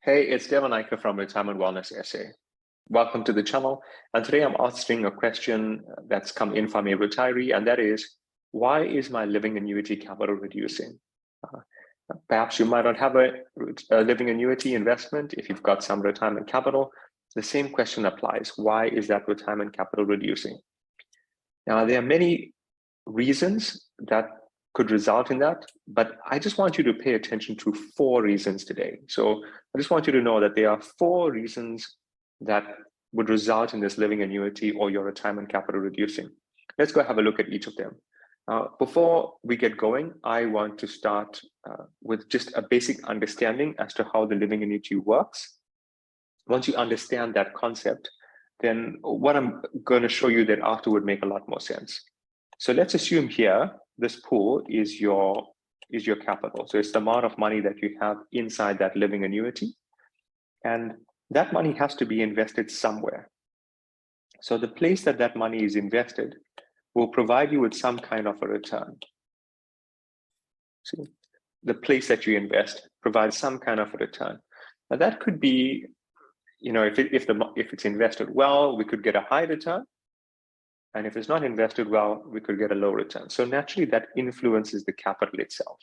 Hey, it's Devon Iker from Retirement Wellness SA. Welcome to the channel. And today I'm answering a question that's come in from a retiree, and that is, why is my living annuity capital reducing? Perhaps you might not have a living annuity investment if you've got some retirement capital. The same question applies. Why is that retirement capital reducing? Now, there are many reasons that could result in that, but I just want you to pay attention to 4 reasons today. So I just want you to know that there are 4 reasons that would result in this living annuity or your retirement capital reducing. Let's go have a look at each of them. Before we get going, I want to start with just a basic understanding as to how the living annuity works. Once you understand that concept, then what I'm going to show you thereafter would make a lot more sense. So let's assume here, this pool is your capital. So it's the amount of money that you have inside that living annuity. And that money has to be invested somewhere. So the place that that money is invested will provide you with some kind of a return. See, the place that you invest provides some kind of a return. Now that could be, if it's invested well, we could get a high return. And if it's not invested well, we could get a low return. So naturally, that influences the capital itself.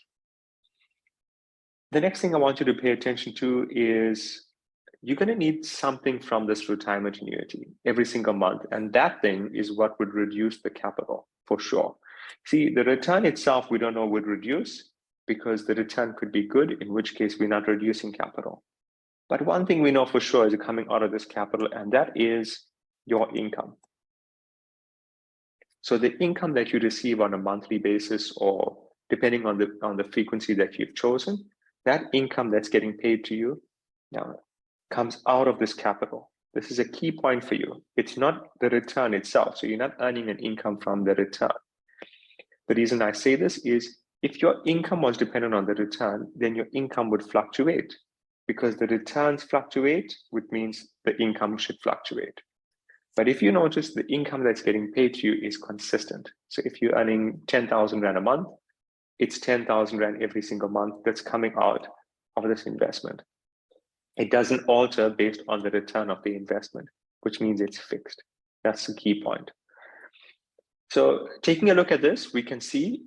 The next thing I want you to pay attention to is you're going to need something from this retirement annuity every single month. And that thing is what would reduce the capital for sure. See, the return itself, we don't know would reduce because the return could be good, in which case we're not reducing capital. But one thing we know for sure is coming out of this capital, and that is your income. So the income that you receive on a monthly basis, or depending on the frequency that you've chosen, that income that's getting paid to you now comes out of this capital. This is a key point for you. It's not the return itself. So you're not earning an income from the return. The reason I say this is if your income was dependent on the return, then your income would fluctuate because the returns fluctuate, which means the income should fluctuate. But if you notice the income that's getting paid to you is consistent. So if you're earning 10,000 Rand a month, it's 10,000 Rand every single month that's coming out of this investment. It doesn't alter based on the return of the investment, which means it's fixed. That's the key point. So taking a look at this, we can see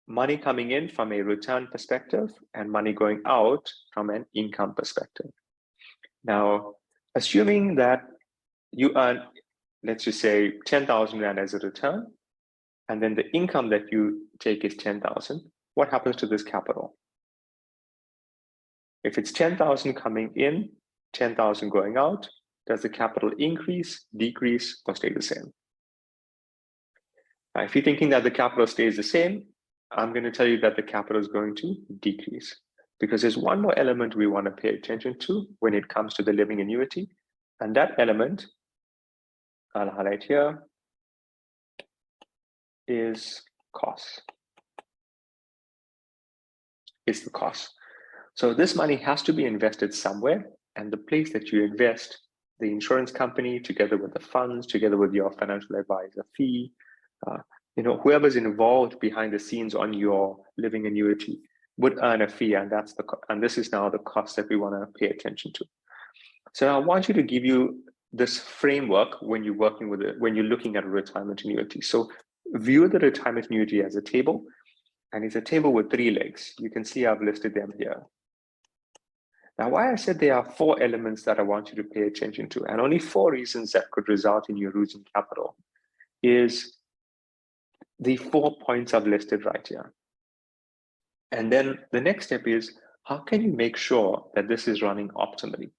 money coming in from a return perspective and money going out from an income perspective. Now, assuming that you earn, let's just say 10,000 Rand as a return, and then the income that you take is 10,000, what happens to this capital? If it's 10,000 coming in, 10,000 going out, does the capital increase, decrease, or stay the same? Now, if you're thinking that the capital stays the same, I'm going to tell you that the capital is going to decrease because there's one more element we want to pay attention to when it comes to the living annuity. And that element, I'll highlight here, is cost. It's the cost. So this money has to be invested somewhere, and the place that you invest, the insurance company, together with the funds, together with your financial advisor fee, whoever's involved behind the scenes on your living annuity would earn a fee, and this is now the cost that we want to pay attention to. So I want you to give you this framework when you're looking at a retirement annuity. So view the retirement annuity as a table, and it's a table with 3 legs. You can see I've listed them here. Now, why I said there are 4 elements that I want you to pay attention to, and only 4 reasons that could result in you losing capital, is the 4 points I've listed right here. And then the next step is, how can you make sure that this is running optimally?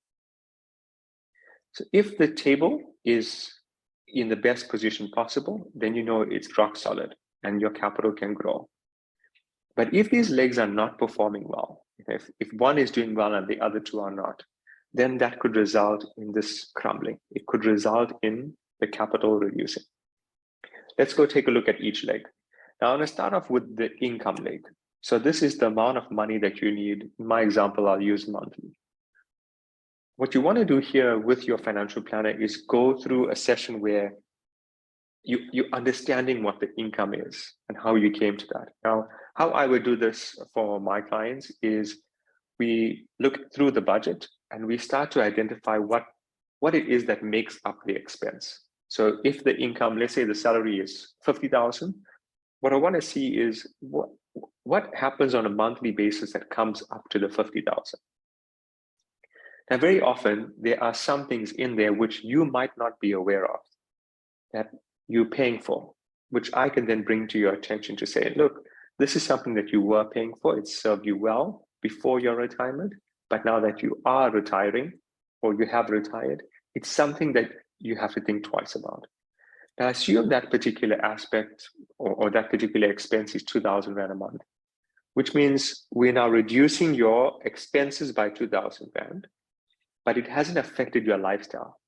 So if the table is in the best position possible, then you know it's rock solid and your capital can grow. But if these legs are not performing well, if one is doing well and the other 2 are not, then that could result in this crumbling. It could result in the capital reducing. Let's go take a look at each leg. Now, I'm going to start off with the income leg. So this is the amount of money that you need. In my example, I'll use monthly. What you want to do here with your financial planner is go through a session where you're understanding what the income is and how you came to that. Now, how I would do this for my clients is we look through the budget and we start to identify what it is that makes up the expense. So if the income, let's say the salary is 50,000, what I want to see is what happens on a monthly basis that comes up to the 50,000. Now, very often there are some things in there which you might not be aware of that you're paying for, which I can then bring to your attention to say, look, this is something that you were paying for. It served you well before your retirement, but now that you are retiring or you have retired, it's something that you have to think twice about. Now, assume that particular aspect or that particular expense is 2,000 Rand a month, which means we're now reducing your expenses by 2,000 Rand, but it hasn't affected your lifestyle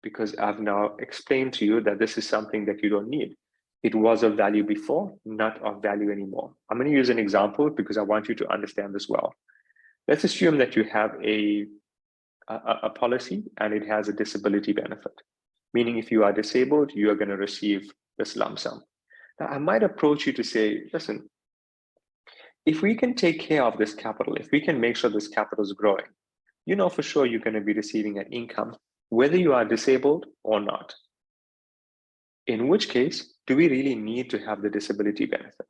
because I've now explained to you that this is something that you don't need. It was of value before, not of value anymore. I'm going to use an example because I want you to understand this well. Let's assume that you have a policy and it has a disability benefit, meaning if you are disabled, you are going to receive this lump sum. Now, I might approach you to say, listen, if we can take care of this capital, if we can make sure this capital is growing, you know for sure you're going to be receiving an income, whether you are disabled or not. In which case, do we really need to have the disability benefit?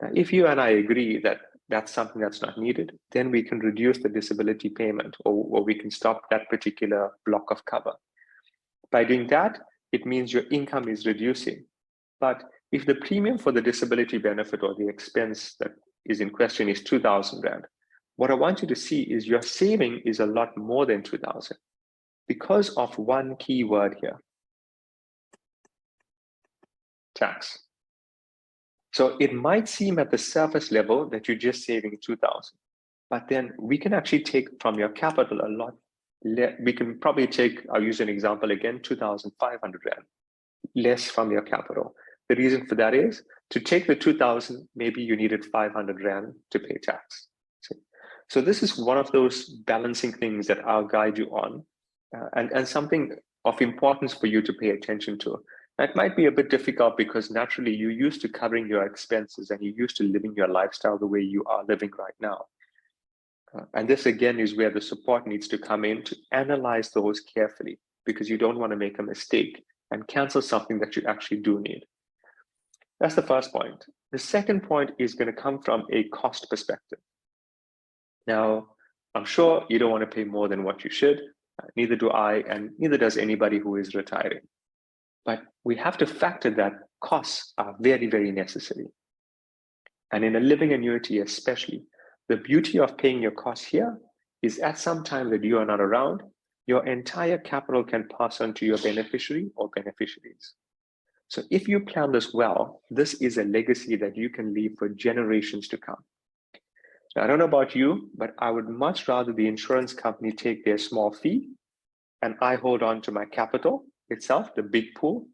Now, if you and I agree that that's something that's not needed, then we can reduce the disability payment or we can stop that particular block of cover. By doing that, it means your income is reducing. But if the premium for the disability benefit or the expense that is in question is 2,000 Rand, what I want you to see is your saving is a lot more than 2,000 because of one key word here, tax. So it might seem at the surface level that you're just saving 2,000, but then we can actually take from your capital a lot. We can probably take, I'll use an example again, 2,500 Rand less from your capital. The reason for that is to take the 2,000, maybe you needed 500 Rand to pay tax. So this is one of those balancing things that I'll guide you on and something of importance for you to pay attention to. That might be a bit difficult because naturally you're used to covering your expenses and you're used to living your lifestyle the way you are living right now. And this again is where the support needs to come in to analyze those carefully because you don't want to make a mistake and cancel something that you actually do need. That's the first point. The second point is going to come from a cost perspective. Now, I'm sure you don't want to pay more than what you should. Neither do I, and neither does anybody who is retiring. But we have to factor that costs are very, very necessary. And in a living annuity especially, the beauty of paying your costs here is at some time that you are not around, your entire capital can pass on to your beneficiary or beneficiaries. So if you plan this well, this is a legacy that you can leave for generations to come. Now, I don't know about you, but I would much rather the insurance company take their small fee and I hold on to my capital itself, the big pool,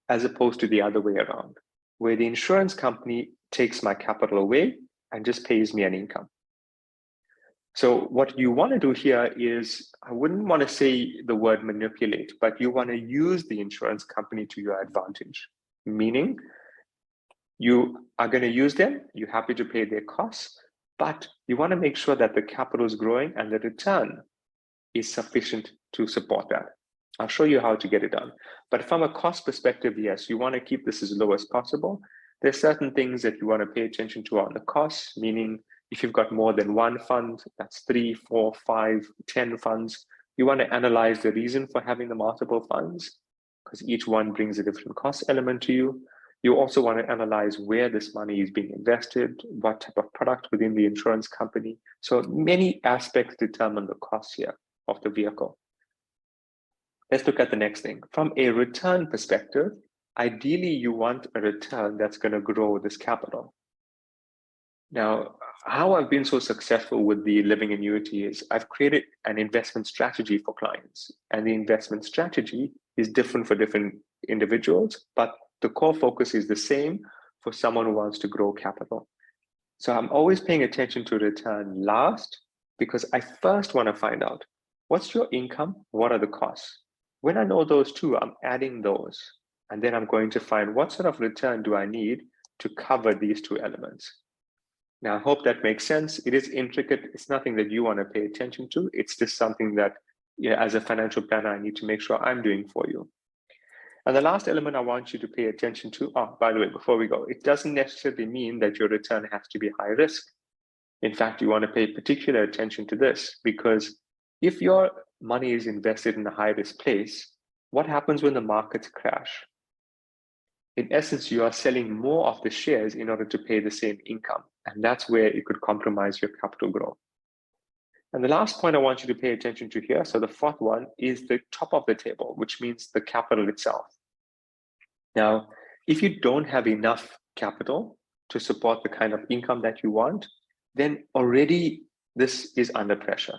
as opposed to the other way around, where the insurance company takes my capital away and just pays me an income. So what you want to do here is, I wouldn't want to say the word manipulate, but you want to use the insurance company to your advantage, meaning you are going to use them, you're happy to pay their costs, but you want to make sure that the capital is growing and the return is sufficient to support that. I'll show you how to get it done. But from a cost perspective, yes, you want to keep this as low as possible. There's certain things that you want to pay attention to on the costs, meaning if you've got more than one fund, that's 3, 4, 5, 10 funds, you want to analyze the reason for having the multiple funds because each one brings a different cost element to you. You also want to analyze where this money is being invested, what type of product within the insurance company. So many aspects determine the cost here of the vehicle. Let's look at the next thing. From a return perspective, ideally you want a return that's going to grow this capital. Now, how I've been so successful with the living annuity is I've created an investment strategy for clients, and the investment strategy is different for different individuals, but the core focus is the same for someone who wants to grow capital. So I'm always paying attention to return last because I first want to find out what's your income, what are the costs. When I know those two, I'm adding those, and then I'm going to find what sort of return do I need to cover these two elements. Now, I hope that makes sense. It is intricate. It's nothing that you want to pay attention to. It's just something that, as a financial planner, I need to make sure I'm doing for you. And the last element I want you to pay attention to, by the way, before we go, it doesn't necessarily mean that your return has to be high risk. In fact, you want to pay particular attention to this, because if your money is invested in a high risk place, what happens when the markets crash? In essence, you are selling more of the shares in order to pay the same income. And that's where it could compromise your capital growth. And the last point I want you to pay attention to here, so the fourth one, is the top of the table, which means the capital itself. Now, if you don't have enough capital to support the kind of income that you want, then already this is under pressure.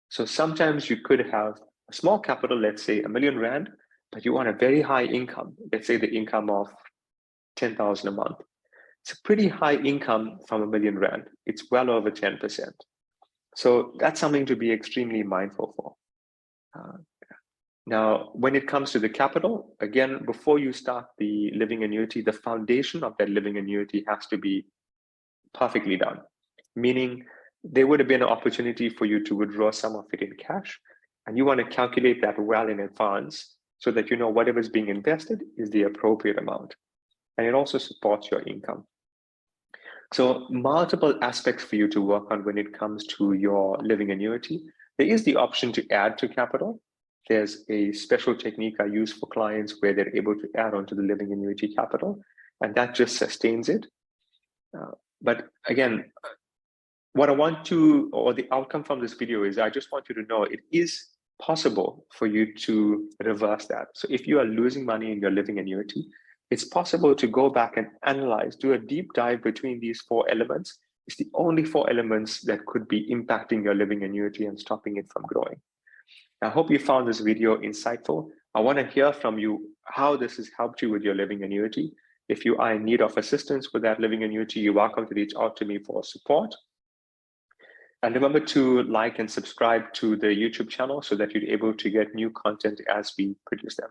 So sometimes you could have a small capital, let's say R1 million, but you want a very high income, let's say the income of 10,000 a month. It's a pretty high income from R1 million. It's well over 10%. So that's something to be extremely mindful for. Now, when it comes to the capital, again, before you start the living annuity, the foundation of that living annuity has to be perfectly done, meaning there would have been an opportunity for you to withdraw some of it in cash, and you want to calculate that well in advance so that you know whatever is being invested is the appropriate amount. And it also supports your income. So multiple aspects for you to work on when it comes to your living annuity. There is the option to add to capital. There's a special technique I use for clients where they're able to add on to the living annuity capital, and that just sustains it. But again, what I want to, or the outcome from this video is, I just want you to know it is possible for you to reverse that. So if you are losing money in your living annuity, it's possible to go back and analyze, do a deep dive between these 4 elements. It's the only 4 elements that could be impacting your living annuity and stopping it from growing. I hope you found this video insightful. I want to hear from you how this has helped you with your living annuity. If you are in need of assistance with that living annuity, you're welcome to reach out to me for support. And remember to like and subscribe to the YouTube channel so that you're able to get new content as we produce them.